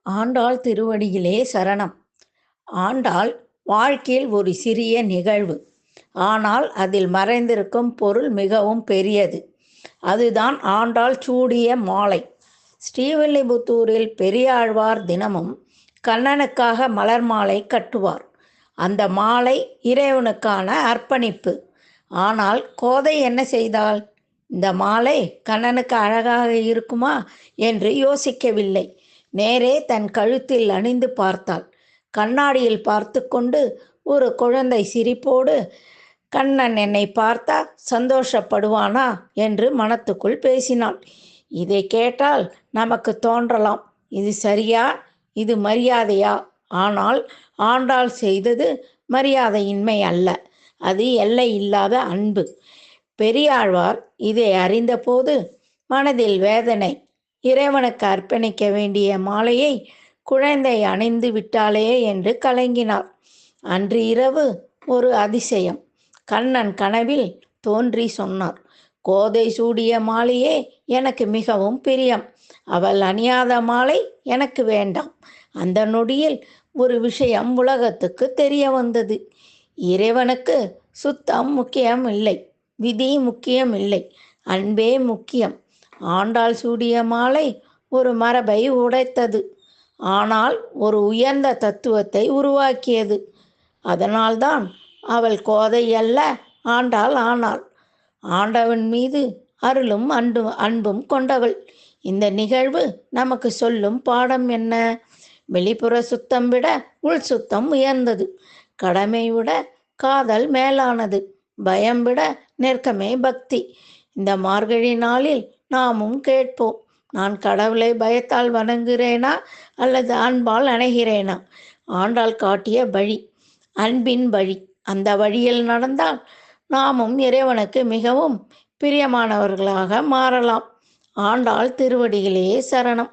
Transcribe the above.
ஆண்டாள் திருவடியிலே சரணம். ஆண்டாள் வாழ்க்கையில் ஒரு சிறிய நிகழ்வு. ஆனால் அதில் மறைந்திருக்கும் பொருள் மிகவும் பெரியது. அதுதான் ஆண்டாள் சூடிய மாலை. ஸ்ரீவில்லிபுத்தூரில் பெரியாழ்வார் தினமும் கண்ணனுக்காக மலர் மாலை கட்டுவார். அந்த மாலை இறைவனுக்கான அர்ப்பணிப்பு. ஆனால் கோதை என்ன செய்தாள்? இந்த மாலை கண்ணனுக்கு அழகாக இருக்குமா என்று யோசிக்கவில்லை. நேரே தன் கழுத்தில் அணிந்து பார்த்தாள். கண்ணாடியில் பார்த்து கொண்டு ஒரு குழந்தை சிரிப்போடு, கண்ணன் என்னை பார்த்தா சந்தோஷப்படுவானா என்று மனத்துக்குள் பேசினாள். இதை கேட்டால் நமக்கு தோன்றலாம், இது சரியா, இது மரியாதையா? ஆனால் ஆண்டாள் செய்தது மரியாதையின்மை அல்ல, அது எல்லை இல்லாத அன்பு. பெரியாழ்வார் இதை அறிந்தபோது மனதில் வேதனை. இறைவனுக்கு அர்ப்பணிக்க வேண்டிய மாலையை குழந்தை அணிந்து விட்டாளே என்று கலங்கினார். அன்று இரவு ஒரு அதிசயம். கண்ணன் கனவில் தோன்றி சொன்னார், கோதை சூடிய மாலையே எனக்கு மிகவும் பிரியம். அவள் அணியாத மாலை எனக்கு வேண்டாம். அந்த நொடியில் ஒரு விஷயம் உலகத்துக்கு தெரிய வந்தது. இறைவனுக்கு சுத்தம் முக்கியம் இல்லை, விதி முக்கியம் இல்லை, அன்பே முக்கியம். ஆண்டாள் சூடிய மாலை ஒரு மரபை உடைத்தது. ஆனால் ஒரு உயர்ந்த தத்துவத்தை உருவாக்கியது. அதனால்தான் அவள் கோதை அல்ல, ஆண்டாள் ஆனாள். ஆண்டவன் மீது அருளும் அன்பும் கொண்டவள். இந்த நிகழ்வு நமக்கு சொல்லும் பாடம் என்ன? வெளிப்புற சுத்தம் விட உள் சுத்தம் உயர்ந்தது. கடமை விட காதல் மேலானது. பயம் விட நெருக்கமே பக்தி. இந்த மார்கழி நாளில் நாமும் கேட்போம், நான் கடவுளை பயத்தால் வணங்குகிறேனா அல்லது அன்பால் அணைகிறேனா? ஆண்டாள் காட்டிய வழி அன்பின் வழி. அந்த வழியில் நடந்தால் நாமும் இறைவனுக்கு மிகவும் பிரியமானவர்களாக மாறலாம். ஆண்டாள் திருவடிகளே சரணம்.